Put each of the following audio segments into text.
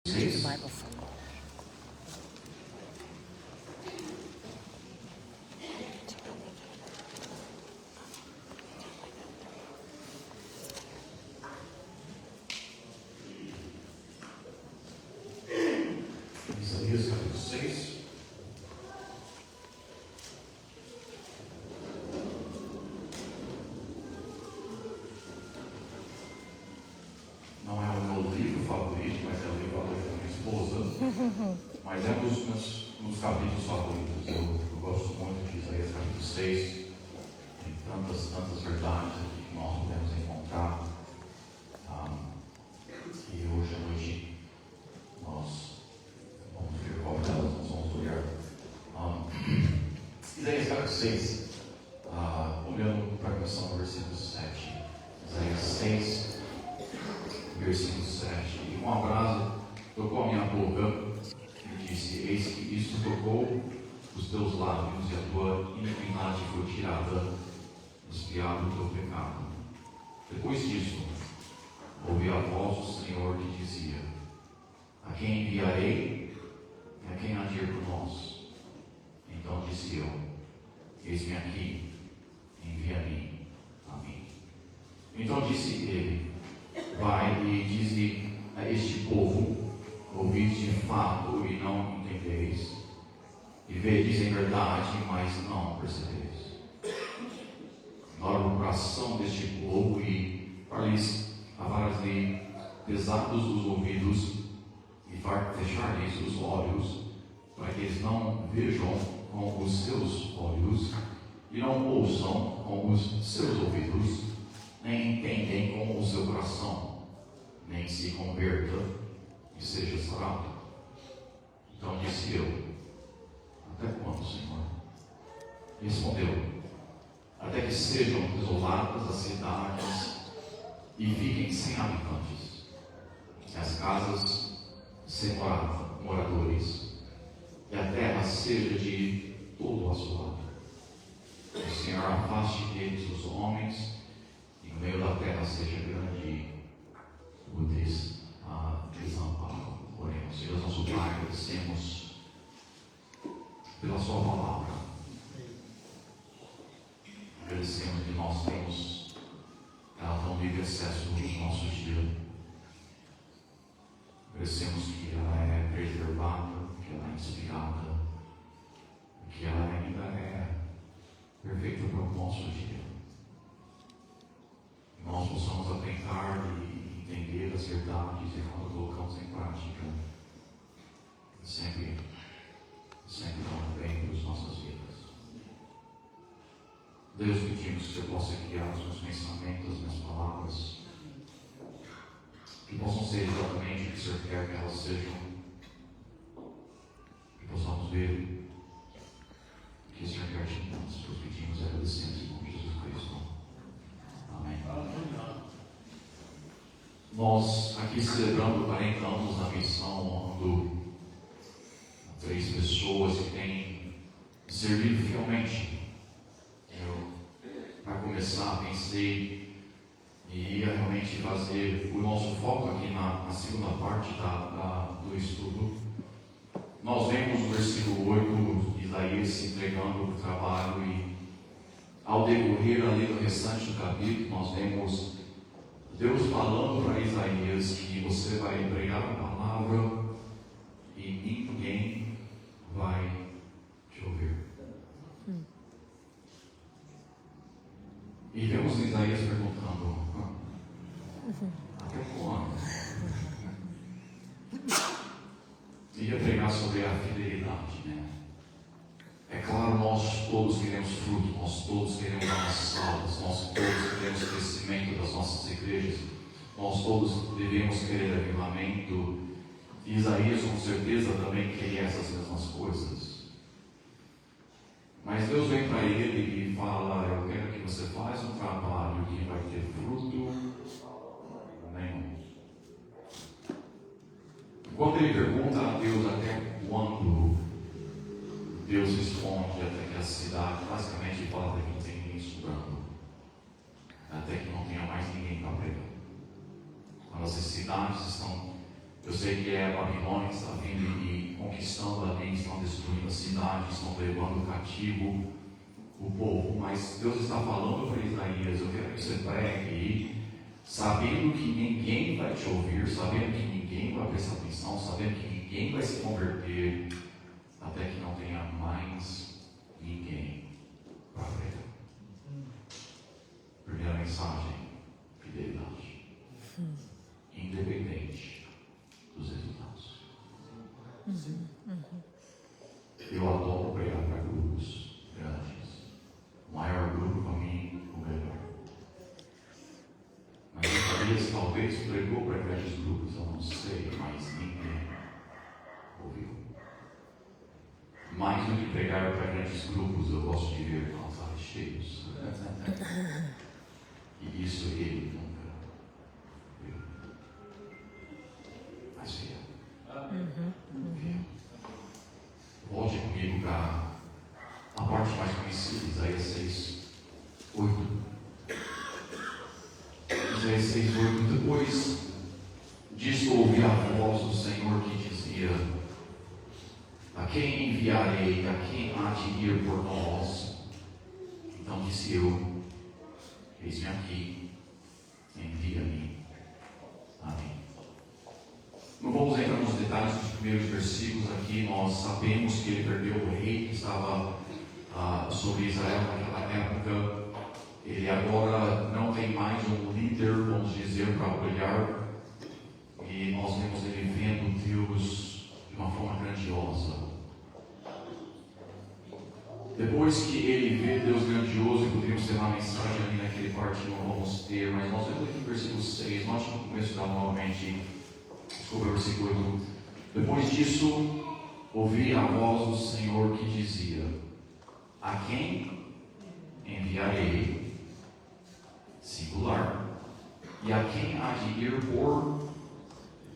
6. Isaías capítulo 6. Não é o meu livro favorito, mas é o livro favorito da minha esposa. Mas é um dos capítulos favoritos. Eu gosto muito de Isaías capítulo 6. Tem tantas verdades aqui que nós podemos encontrar. E hoje à noite nós vamos ver qual delas nós vamos olhar. Isaías capítulo 6, olhando para a começar no versículo 7. Isaías 6, versículo 7. E uma brasa tocou a minha boca e disse: Eis que isto tocou os teus lábios, e a tua iniquidade foi tirada, expiado o teu pecado. Depois disso, ouvi a voz do Senhor que dizia: A quem enviarei? E a quem há de ir por nós? Então disse eu: Eis-me aqui, envia-me a mim. Então disse ele: Vai e dize a este povo: Ouvis de fato e não entendeis, e vedes em verdade, mas não percebeis. Ignora o coração deste povo e farás-lhe pesados os ouvidos e fechar-lhes os olhos, para que eles não vejam com os seus olhos e não ouçam com os seus ouvidos, nem entendem com o seu coração, nem se converta e seja sarado. Então disse eu: Até quando, Senhor? Respondeu: Até que sejam desoladas as cidades e fiquem sem habitantes, as casas sem moradores, e a terra seja de todo assolado. O Senhor afaste deles os homens, e no meio da terra seja grande o desamparo. Oremos. Deus nosso Pai, agradecemos pela sua palavra. Agradecemos que nós temos ela tão livre acesso no nosso dia. Agradecemos que ela é preservada, que ela é inspirada, que ela ainda é perfeita para o nosso dia. Que nós possamos atentar e entender as verdades e quando colocamos em prática, sempre dão bem para as nossas vidas. Deus, pedimos que você possa guiar os meus pensamentos, as minhas palavras, que possam ser exatamente o que o Senhor quer que elas sejam, que possamos ver o que o Senhor quer de nós. Os pedimos e agradecemos em nome de Jesus Cristo. Amém. Nós aqui celebrando 40 anos na missão, honrando 3 pessoas que têm servido fielmente. Para começar, pensei e ia realmente fazer o nosso foco aqui na segunda parte do estudo. Nós vemos no versículo 8 Isaías se entregando para o trabalho, e ao decorrer ali do restante do capítulo nós vemos Deus falando para Isaías que você vai pregar a palavra e ninguém vai te ouvir. E vemos Isaías perguntando: até quando? Ia pregar sobre a fidelidade, né? É claro, nós todos queremos fruto, nós todos queremos almas salvas, nós todos queremos crescimento das nossas igrejas, nós todos devemos querer avivamento. E Isaías com certeza também queria essas mesmas coisas. Mas Deus vem para ele e fala: eu quero que você faça um trabalho que vai ter fruto nenhum. Quando ele pergunta a Deus até quando, Deus responde: até que a cidade, basicamente fala até que não tem ninguém estudando, até que não tenha mais ninguém para pregar. Quando as cidades estão Eu sei que é a Babilônia que está vindo e conquistando ali, estão destruindo a cidade, estão levando cativo o povo, mas Deus está falando para Isaías: eu quero que você pregue, sabendo que ninguém vai te ouvir, sabendo que ninguém vai prestar atenção, sabendo que ninguém vai se converter, até que não tenha mais ninguém para pregar. Primeira mensagem: fidelidade, independente dos resultados. Eu adoro pregar para grupos grandes. O maior grupo para mim, o melhor. Mas Isaías talvez pregou para grandes grupos, eu não sei, mas ninguém ouviu. Mais do que pregar para grandes grupos, eu gosto de ver altares cheios. E isso ele nunca viu. Mas fiel. Fiel. Volte comigo para a parte mais conhecida, Isaías 6:8. Isaías 6:8. Depois disso ouvi a voz do Senhor que dizia: a quem enviarei? A quem há de ir por nós? Então disse eu: eis-me aqui, envia-me a mim. Não vamos entrar nos detalhes dos primeiros versículos aqui. Nós sabemos que ele perdeu o rei que estava sobre Israel naquela época. Ele agora não tem mais um líder, vamos dizer, para olhar. E nós vemos ele vendo Deus de uma forma grandiosa. Depois que ele vê Deus grandioso, e poderíamos ter uma mensagem ali naquele parte, não vamos ter, mas nós vemos aqui no versículo 6, note no começo da novamente, desculpa, versículo 8. Depois disso, ouvi a voz do Senhor que dizia: a quem enviarei? Singular. E a quem há de ir por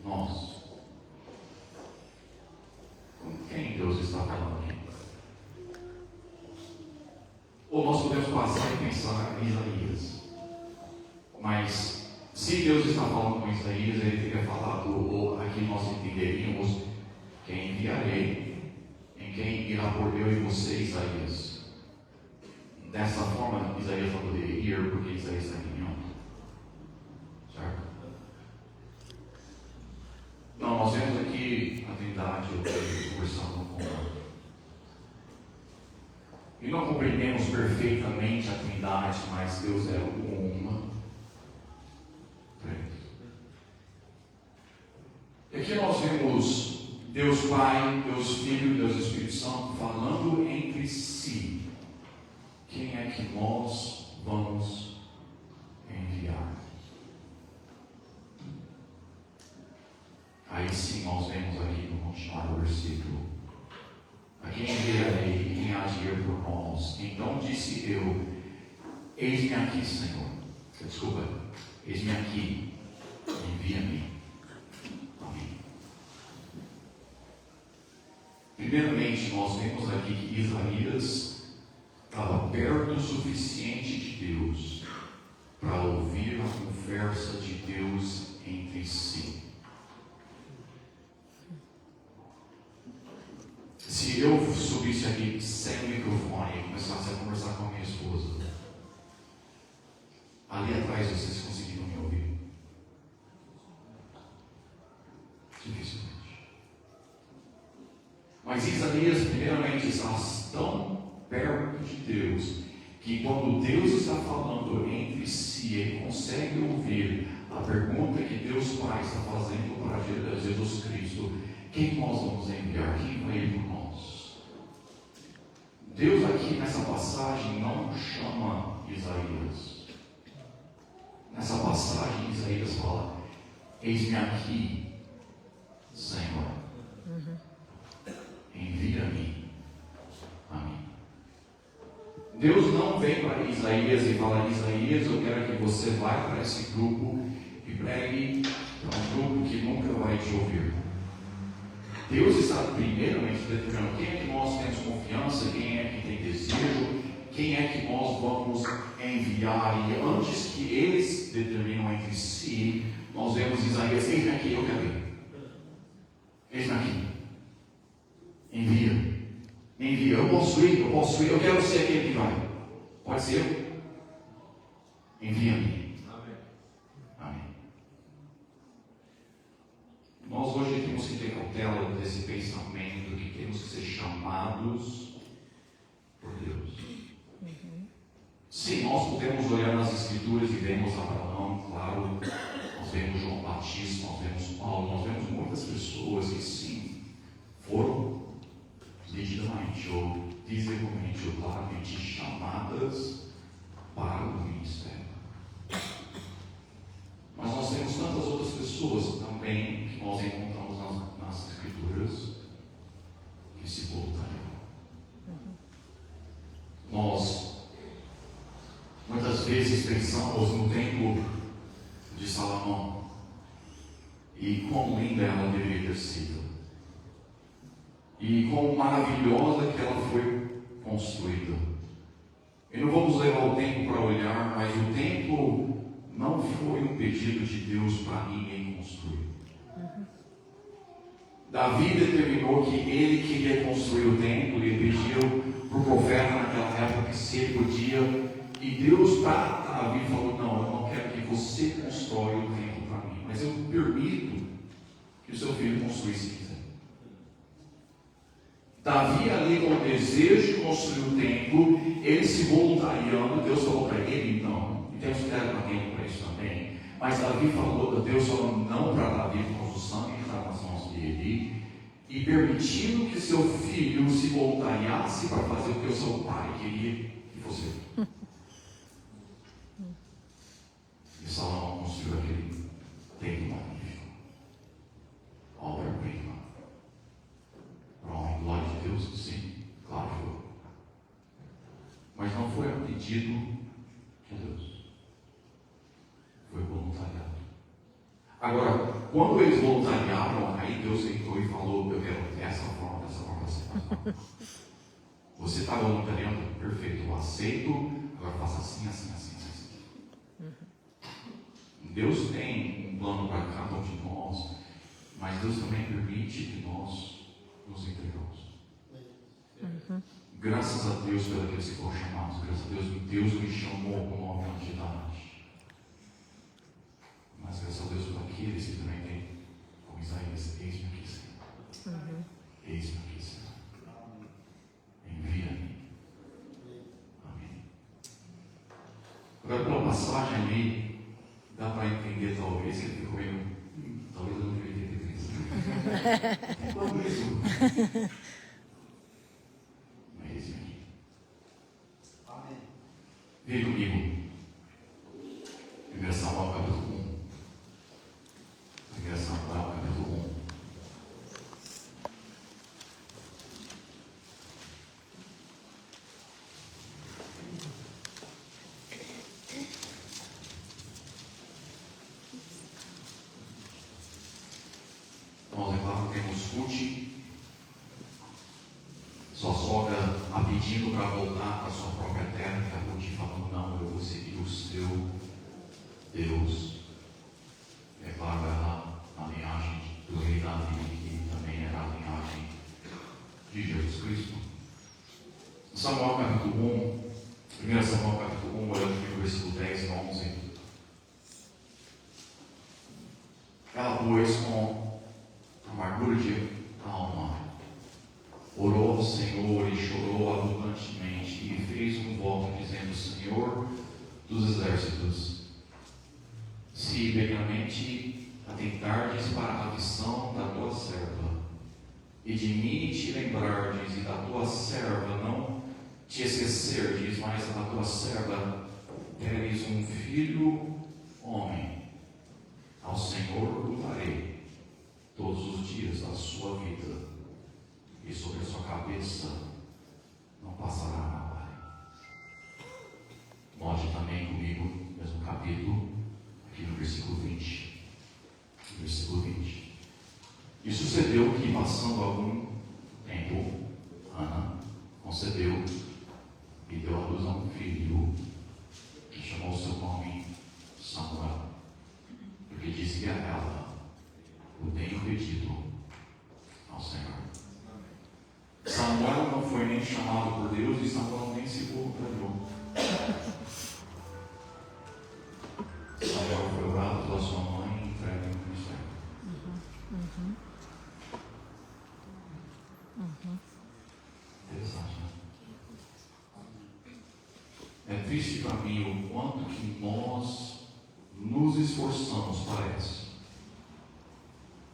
nós? Com quem Deus está falando aqui? Ou nós podemos passar e pensar em Isaías. Mas se Deus está falando com Isaías, ele teria falado, ou aqui nós entenderíamos: quem enviarei? Em quem irá por eu e você, Isaías? Dessa forma, Isaías não poderia ir, porque Isaías está em reunião. Certo? Não, nós vemos aqui a Trindade, eu estou conversando com ela. E não compreendemos perfeitamente a Trindade, mas Deus é uma. E aqui nós vemos Deus Pai, Deus Filho, Deus Espírito Santo falando entre si. Quem é que nós vamos enviar? Aí sim nós vemos aqui no continuar do versículo: a quem enviarei? Quem há de ir por nós? Então disse eu: eis-me aqui, Senhor. Desculpa, eis-me aqui, envia-me a mim. Primeiramente, nós vemos aqui que Isaías estava perto o suficiente de Deus para ouvir a conversa de Deus entre si. Se eu subisse aqui sem o microfone e começasse a conversar com a minha esposa, ali atrás vocês conseguiram me ouvir? Dificilmente. Mas Isaías, primeiramente, está tão perto de Deus que quando Deus está falando entre si, ele consegue ouvir a pergunta que Deus Pai está fazendo para Jesus Cristo: quem nós vamos enviar? Quem vai ir por nós? Deus aqui nessa passagem não chama Isaías. Nessa passagem Isaías fala: eis-me aqui, Senhor, envia-me a mim. Deus não vem para Isaías e fala: Isaías, eu quero que você vá para esse grupo e pregue para um grupo que nunca vai te ouvir. Deus está primeiramente determinando quem é que nós temos confiança, quem é que tem desejo, quem é que nós vamos enviar. E antes que eles determinam entre si, nós vemos Isaías: eis aqui, eu quero ir. envia. Eu posso ir, eu quero ser aquele que vai. Pode ser eu? Envia-me. Amém. Nós hoje temos que ter cautela desse pensamento que temos que ser chamados por Deus. Sim, nós podemos olhar nas Escrituras e vemos Abraão, claro, nós vemos João Batista, nós vemos Paulo, nós vemos muitas pessoas que sim, foram nitidamente ou visivelmente ou claramente chamadas para o ministério. Mas nós temos tantas outras pessoas também que nós encontramos nas Escrituras que se voltariam. Nós muitas vezes pensamos no tempo de Salomão e quão linda ela deveria ter sido e quão maravilhosa que ela foi construída. E não vamos levar o tempo para olhar, mas o tempo não foi um pedido de Deus para ninguém construir. Davi determinou que ele queria construir o templo e pediu para o profeta naquela época que se ele podia. E Deus para Davi falou: não, eu não quero que você constrói o templo para mim, mas eu permito que o seu filho construa se quiser. Davi ali com o desejo de construir o templo, ele se voluntariando, Deus falou para ele: não, e temos que dar para tempo para isso também. Mas Davi falou, Deus falou não para Davi por causa do sangue que estava nas mãos dele, e permitindo que seu filho se voluntariasse para fazer o que o seu pai queria que fosse. E Salomão construiu aquele templo magnífico, obra-prima. Para a honra e glória de Deus, sim, claro que foi. Mas não foi a pedido de Deus, foi voluntariado. Agora, quando eles voluntariaram, aí Deus entrou e falou: eu quero dessa forma, dessa forma, dessa forma. Você está voluntariando? Perfeito, eu aceito, agora faça assim, assim, assim, assim. Deus tem um plano para cada um de nós, mas Deus também permite que nós nos entregamos. Graças a Deus pelos que foram chamados, graças a Deus, Deus me chamou com 9 anos de idade. Mas graças a Deus por aqueles que também têm, como Isaías: eis-me aqui, Senhor. Eis-me aqui, Senhor. Envia-me. Amém. Agora, pela passagem ali, dá para entender talvez que ele ficou meio. Talvez eu não devia entender isso. Como isso? Mas eis-me aqui. Amém. Vem comigo. 1 Samuel capítulo 1. 1 Samuel capítulo 1. Nós, é claro, temos Ruth, sua sogra a pedindo para voltar para sua própria terra, que a Ruth falando: não, eu vou seguir o seu Deus. É claro, ela, a linhagem do rei Davi, que também era a linhagem de Jesus Cristo. Samuel capítulo 1, 1 Samuel capítulo 1, olhando aqui no versículo 10 e 11. Ela, pois, com amargura de alma, orou ao Senhor e chorou abundantemente, e fez um voto dizendo: Senhor dos exércitos, se benignamente atentardes para a aflição da tua serva, e de mim te lembrardes, e da tua serva não te esquecerdes, mas da tua serva teres um filho homem, ao Senhor o darei todos os dias da sua vida, e sobre a sua cabeça não passará navalha. Note também comigo, mesmo capítulo, aqui no versículo 20. Versículo 20. E sucedeu que, passando algum tempo, Ana concebeu e deu à luz a um filho, que chamou seu nome Samuel, porque disse a ela: o tenho pedido ao Senhor. Samuel não foi nem realmente chamado por Deus e Samuel nem se voluntariou. Samuel foi orado pela sua mãe e entregue no ministério. Interessante, né? É triste para mim o quanto que nós nos esforçamos, parece,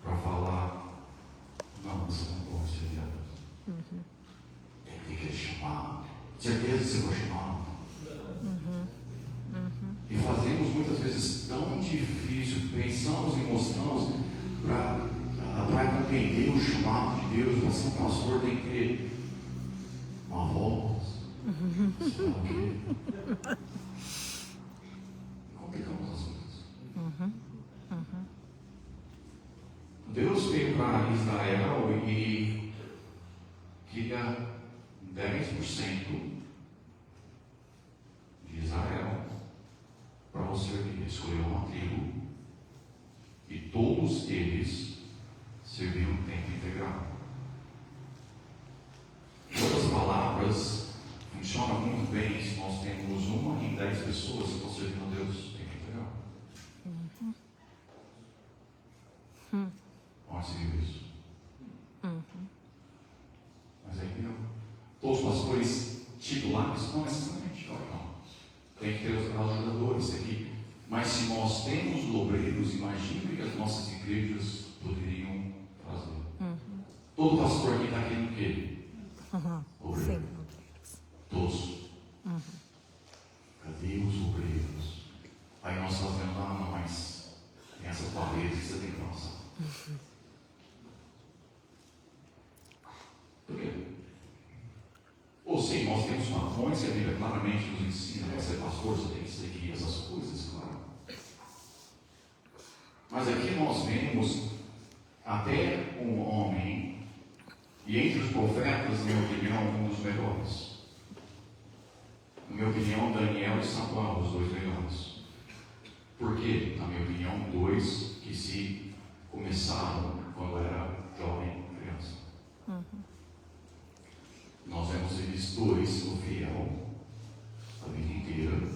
para falar, não, você não pode ser viado. Tem que chamar. Certeza que você vai chamar. E fazemos muitas vezes tão difícil, pensamos e mostramos para compreender o chamado de Deus. Para ser um pastor tem que ter uma voz, sei lá o quê. Complicamos as coisas. Deus veio para Israel e queria 10% de Israel para você servir. Escolheu uma tribo e todos eles serviam em tempo integral. Em outras palavras, funciona muito bem se nós temos 1 em 10 pessoas que estão servindo a Deus em tempo integral. Onde se viu isso? Mas aí não. Todos os pastores titulares não necessariamente, não. Tem que ter os ajudadores aqui. Mas se nós temos obreiros, imagine que as nossas igrejas poderiam fazer. Todo pastor aqui está querendo o quê? Obreiro. Todos. Cadê os obreiros? Aí nós fazemos, não, mas tem essa parede que você tem que passar. Por quê? Ou sim, nós temos padrões que a Bíblia claramente nos ensina, para ser pastor, você tem que seguir essas coisas, claro. Mas aqui nós vemos até um homem, e entre os profetas, na minha opinião, um dos melhores. Na minha opinião, Daniel e Samuel, os 2 melhores. Por quê? Na minha opinião, 2 que se começaram quando era jovem, criança. Nós vemos eles 2 no fiel a vida inteira,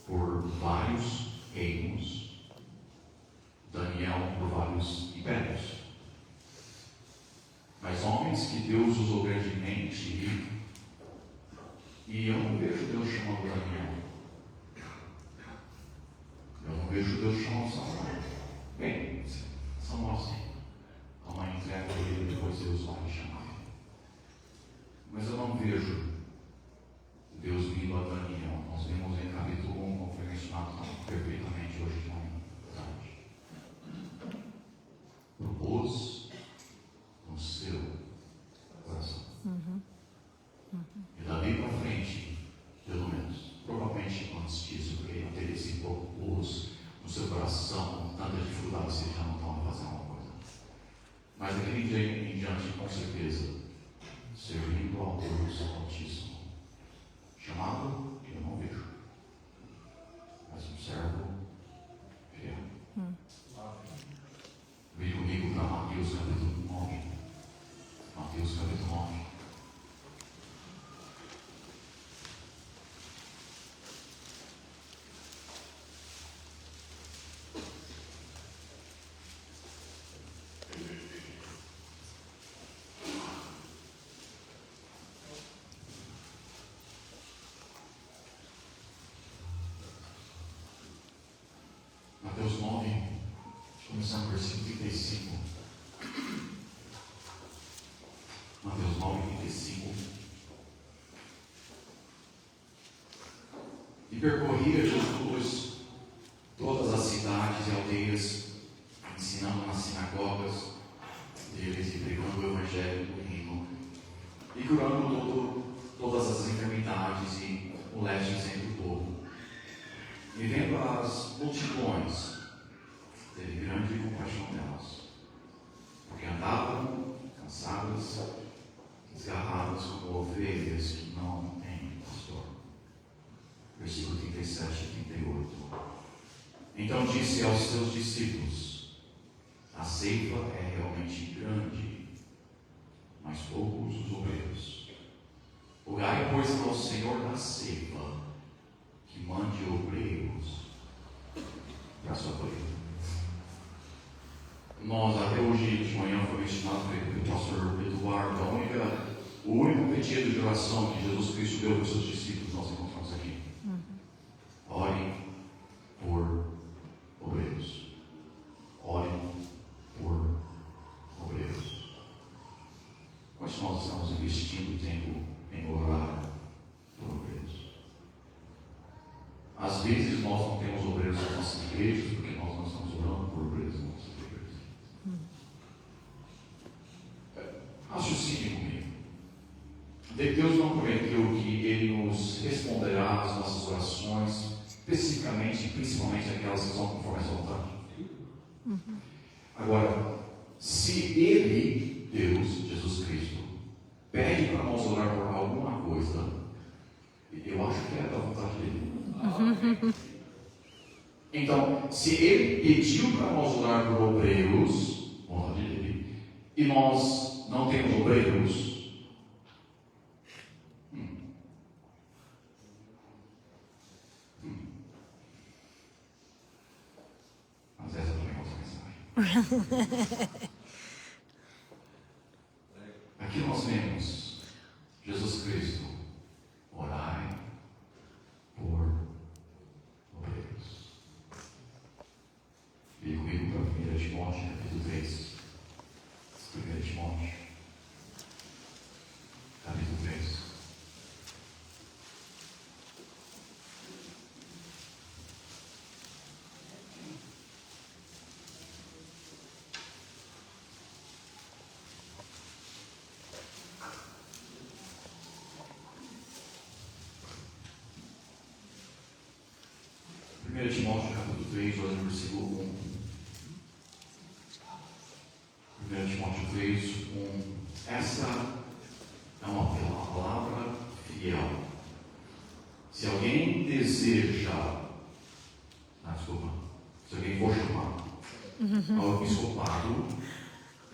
por vários reinos. Daniel por vários impérios. Mas homens que Deus usou grandemente, e eu não vejo Deus chamando Daniel. Eu não vejo Deus chamando Samuel. Bem, Samuel sim. A mãe entrega ele e depois Deus vai chamar. Mas eu não vejo Deus vindo a Daniel. Nós vemos em capítulo 1, como foi mencionado perfeitamente hoje de manhã. Propôs no seu coração. E dali para frente, pelo menos, provavelmente antes disso, porque ele não teria se propôs no seu coração com tanta dificuldade, se já não estava fazendo alguma coisa. Mas daquele dia em diante, com certeza, servindo ao Deus Altíssimo, chamado que eu não vejo, mas um servo fiel. Vem comigo para Mateus capítulo 9. Mateus capítulo 9. Mateus 9, começando no versículo 35. Mateus 9, 35. E percorria Jesus todas as cidades e aldeias, ensinando nas sinagogas deles e pregando o evangelho do reino, e curando todas as enfermidades e moléstias entre o povo. E vendo as multidões, teve grande compaixão delas, porque andavam cansadas, desgarradas como ovelhas que não têm pastor. Versículo 37 e 38. Então disse aos seus discípulos: a ceifa é realmente grande, mas poucos os obreiros. Senhor da ceifa que mande obreiros para a sua colheita. Nós, até hoje de manhã, foi ensinado pelo pastor Eduardo, o único pedido de oração que Jesus Cristo deu para os seus discípulos, nós encontramos aqui. Orem por obreiros. Orem por obreiros. Quantos de nós estamos investindo tempo em orar por obreiros? Às vezes nós não temos obreiros nas nossas igrejas porque nós não estamos orando por obreiros nas nossas igrejas. Raciocine comigo. Deus não prometeu que Ele nos responderá às nossas orações, especificamente e principalmente aquelas que são conforme a sua vontade. Agora, se Ele, Deus, Jesus Cristo, pede para nós orar por alguma coisa, eu acho que é da vontade dele. Então, se Ele pediu para nós orar por obreiros, vontade dele, e nós não temos obreiros, mas essa também é outra mensagem. Aqui nós vemos Jesus Cristo: orai por obreiros. E comigo para 1 Timóteo, capítulo 3. 1 Timóteo, capítulo 3. Timóteo, capítulo 3, olha no versículo 1. 1 Timóteo 3, 1. Essa é uma palavra fiel. Se alguém deseja, se alguém for chamado ao episcopado,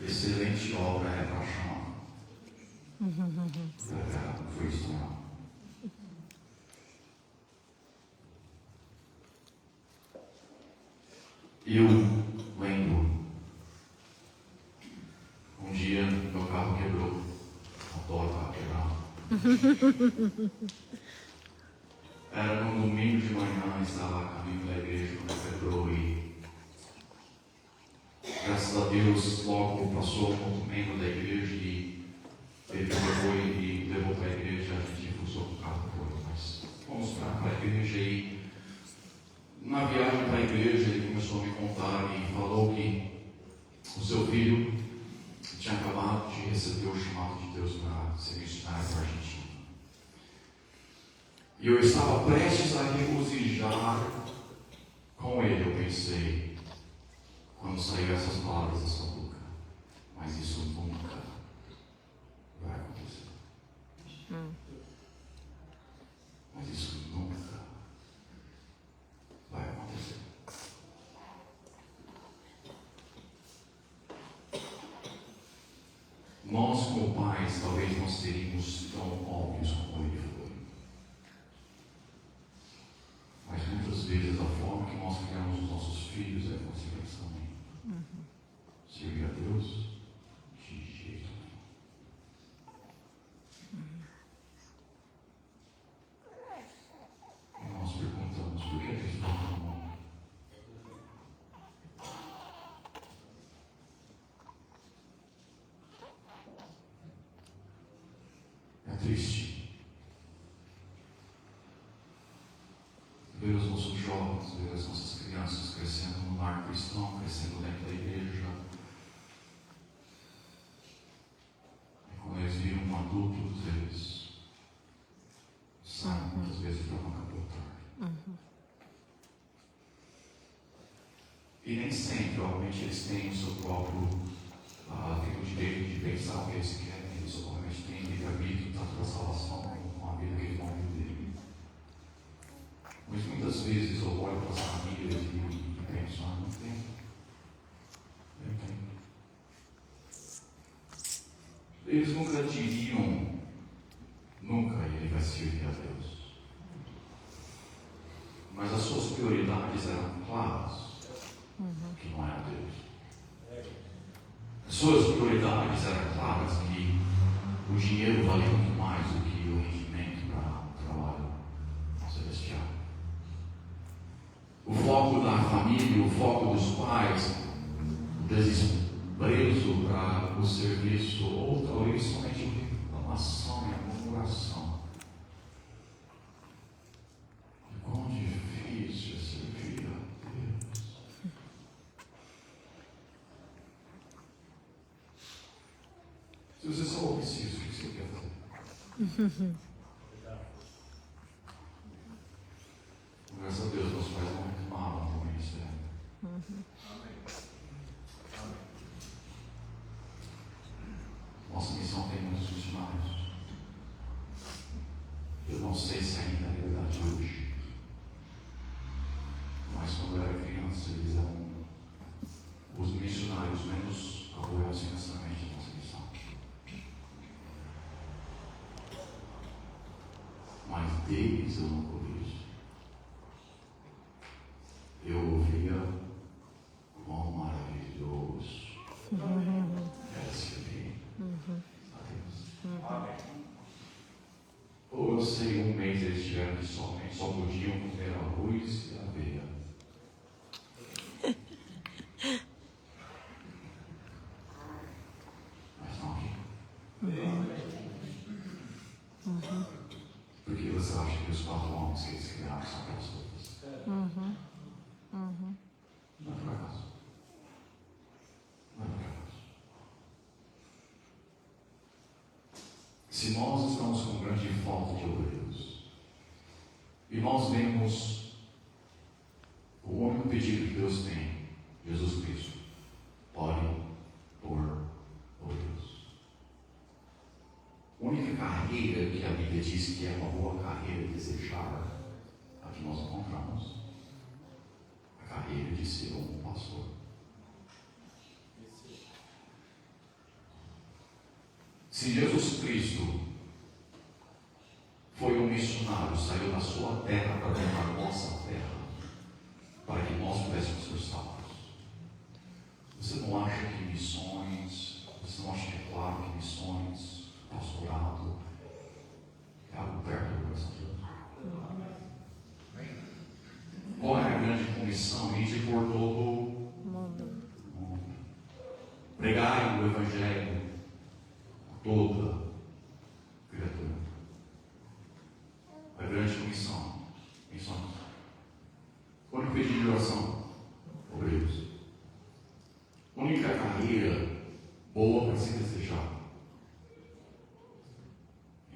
excelente obra é para chamar. Não foi isso, não. Eu lembro, um dia meu carro quebrou. Adoro carro quebrado. Era no domingo de manhã, estava a caminho da igreja quando quebrou e graças a Deus logo passou um membro da igreja e ele pegou e levou para a igreja. A gente usou o carro depois, mas fomos para a igreja e na viagem para a igreja ele começou a me contar e falou que o seu filho tinha acabado de receber o chamado de Deus para ser missionário para a Argentina. E eu estava prestes a regozijar com ele. Eu pensei, quando saiu essas palavras da sua boca, mas isso nunca vai acontecer. Mas isso nunca vai acontecer. Nós, como pais, talvez não seríamos tão óbvios como ele foi. Mas muitas vezes a forma que nós criamos os nossos filhos é como se também. Servir a Deus de jeito nenhum. E nós perguntamos, por que isso não é bom? É triste ver os nossos jovens, ver as nossas crianças crescendo no lar cristão, crescendo dentro da igreja. E quando eles viram adultos, eles saem muitas vezes para não capotar. E nem sempre, obviamente, eles têm o seu próprio tem o direito de pensar o que eles querem. Eles obviamente têm livre-arbítrio, tanto para a salvação como a vida que eles vão viver. Mas muitas vezes eu olho para as famílias e penso, não tem. Eu tenho. Eles nunca diriam, nunca, e ele vai servir a Deus. Mas as suas prioridades eram claras, que não era Deus. As suas prioridades eram claras, que o dinheiro valia muito mais do que o rendimento para o trabalho celestial. O foco da família, o foco dos pais, o desprezo para o serviço, ou talvez somente reclamação e a murmuração. E quão difícil é servir a Deus. Se você só ouvisse isso, o que você quer fazer? Graças a Deus, meus pais não reclamavam do ministério. Nossa missão tem muitos missionários. Eu não sei se ainda é verdade hoje, mas quando eu era criança, eles eram os missionários menos apoiados financeiramente da nossa missão. Mas deles eu não ouvi isso. Eu ouvia quão maravilhoso era servir a Deus. Ou eu sei, um mês eles tiveram que só podiam comer arroz e aveia. Mas não aqui. Porque você acha que os 4 homens que eles criaram são pessoas? Não é por acaso. Não é por acaso. Se nós estamos com grande falta de obreiros, e nós vemos o único pedido que Deus tem, Jesus Cristo, ore por obreiros. A única carreira que a Bíblia diz que é uma boa carreira desejar, a que nós encontramos, a carreira de ser um pastor. Se Jesus Cristo foi um missionário, saiu da sua terra para vir para a nossa terra, para que nós pudéssemos ser salvos, você não acha que missões, você não acha que é claro que missões, pastorado, é algo perto do coração de Deus? Qual é a grande comissão? Ir por todo o mundo. Pregarem o Evangelho a toda criatura. A grande comissão. Missões. Quando pedir de oração, obreiros. Única carreira boa para se desejar.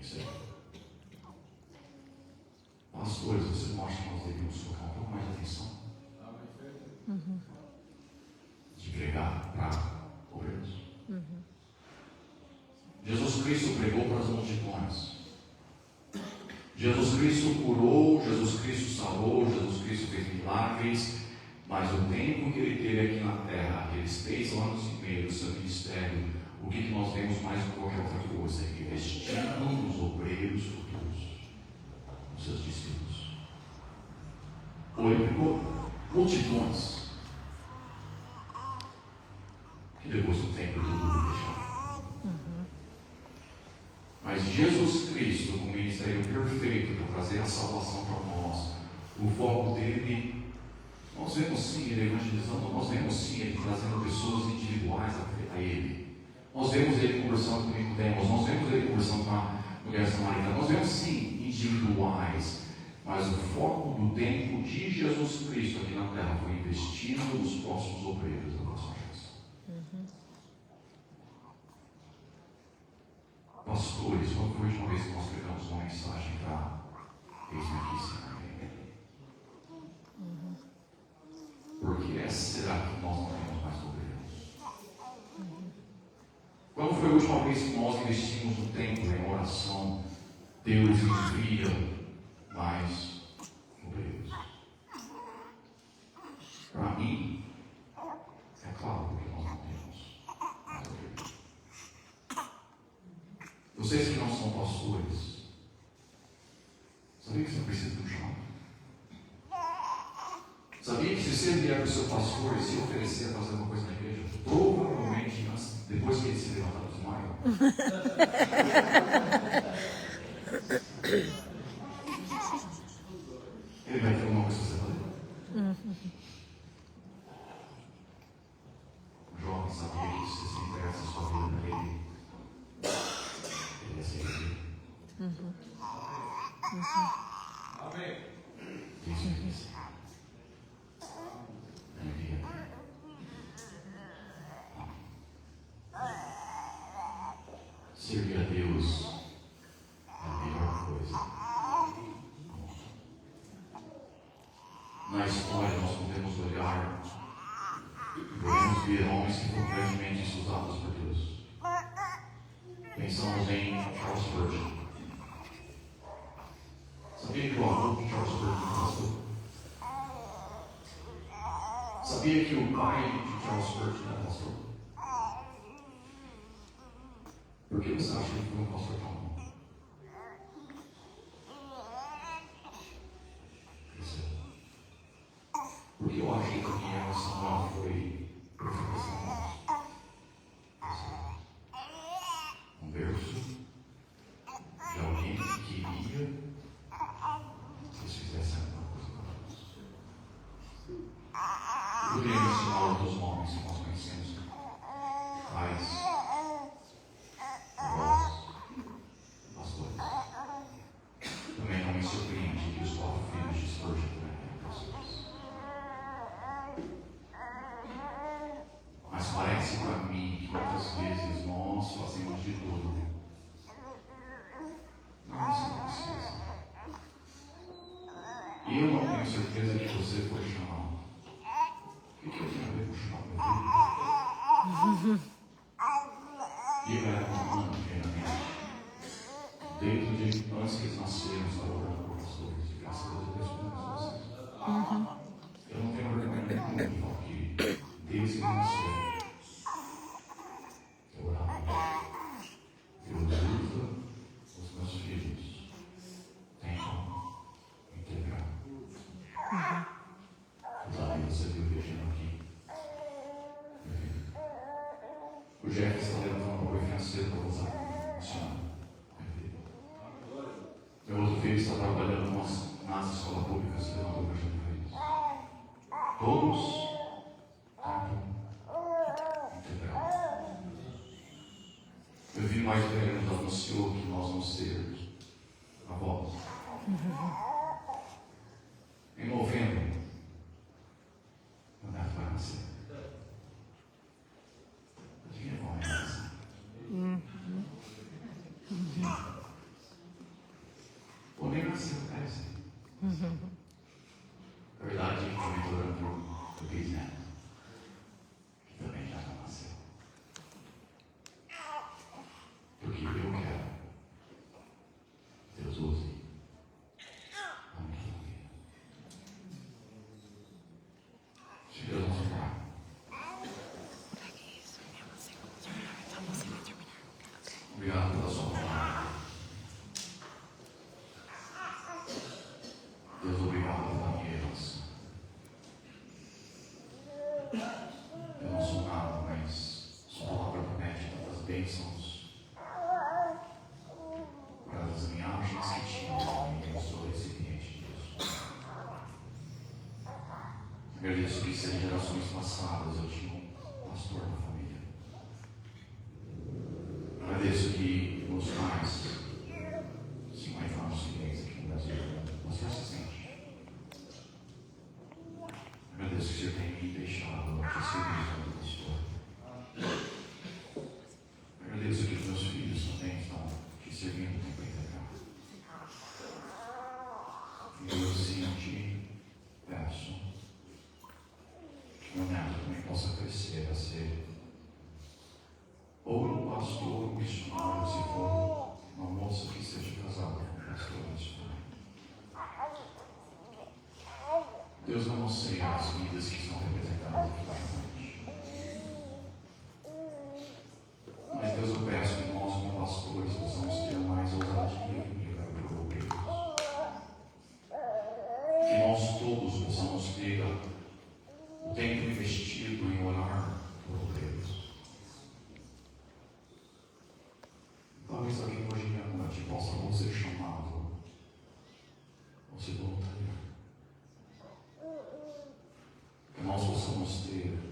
Isso é. Pastores, você não acha que nós devíamos focar um pouco mais de atenção? De pregar para obreiros. Jesus Cristo pregou para as multidões. Jesus Cristo curou, Jesus Cristo salvou, Jesus Cristo fez milagres, mas o tempo que ele teve aqui na terra, aqueles 3 anos e meio do seu ministério, o que nós vemos mais do que qualquer outra coisa? Investindo nos obreiros futuros, nos seus discípulos. Ele pegou multidões, que depois do tempo tudo deixaram. Mas Jesus Cristo, com o ministério perfeito para trazer a salvação para nós, o foco dele, nós vemos sim ele evangelizando, nós vemos sim ele trazendo pessoas individuais a ele. Nós vemos ele conversando com Nicodemos, nós vemos ele conversando com a mulher samaritana, nós vemos sim individuais, mas o foco do tempo de Jesus Cristo aqui na terra foi investindo nos próximos obreiros da nossa geração. Pastores, quando foi a última vez que nós pegamos uma mensagem para eis-me aqui, Senhor? Porque será que nós não temos mais obreiros? Quando foi a última vez que nós investimos no templo em oração? Deus envia mais obreiros. Para mim, é claro que nós não temos mais obreiros. Vocês que não são pastores, Sabia que você não precisa de um chamado? Sabia que se você vier para o seu pastor e se oferecer a fazer uma coisa na igreja, provavelmente, depois que ele se levantar do desmaio, ele vai ter alguma coisa para você fazer. O jovem sabia que se você entregasse a sua vida para ele, ele ia ser ele. Amém. Isso é isso. Servir a Deus é a melhor coisa. Na história nós podemos olhar e podemos ver homens que foram grandemente usados por Deus. Pensamos em Charles Spurgeon. Sabia que o avô de Charles Spurgeon era pastor? Sabia que o pai de Charles Spurgeon era pastor? Por que você acha que ele foi um pastor tão bom? Porque eu acho que a Samuel foi profetização. Um verso de alguém que queria que eles fizessem alguma coisa para Deus. Eu queria mencionar outros homens que nós conhecemos. Pais. Também não me surpreende que os 4 filhos de Spurgeon também eram pastores. Mas parece para mim que muitas vezes nós fazemos de tudo. Não, isso não precisa. Eu não tenho certeza que você foi chamado. O que eu tenho a ver com o chamado meu Deus? E eu era humano, primeiramente. Desde antes que eles nasceram, estava orando por pastores. E graças a Deus eu penso com vocês. Eu não tenho vergonha nenhuma que desde que nasceu, eu orava. Deus usa os meus filhos. Tentam integrar. Daí você viu o Virgínio aqui. O Jeff está levantando um apoio financeiro para usar. Funciona. Meu outro filho está trabalhando nas escolas públicas, levando o projeto para eles. Todos tentam integrar. Eu vi mais velho nos anunciou que nós vamos ter avós. Em novembro, o neto vai nascer. Adivinha qual é essa? Ou nem nasceu, parece. Na verdade, eu estou orando por bisneto, que também já não nasceu. Porque eu quero. Deus use a minha família. Se Deus nos honrar. Obrigado pela sua palavra. Deus, obrigado pela minha herança. Eu não sou nada, mas sua palavra promete tantas bênçãos para as linhagens que tinham e eu sou recipiente disso. Agradeço que em gerações passadas eu tinha um pastor na família. Agradeço que meus pais, 50 anos seguintes aqui no Brasil, pastor assistente. Agradeço que o Senhor tem me deixado te servir como pastor. Agradeço que os meus filhos também estão te servindo o tempo integral. E eu assim te peço que meu neto também possa crescer a ser ou um pastor, um missionário, se for uma moça que esteja casada com um pastor missionário. Deus, eu não sei as vidas que são representadas aqui na frente. Mas Deus, eu peço que nós, como pastores, possamos ter mais ousadia e para o Deus. possamos ter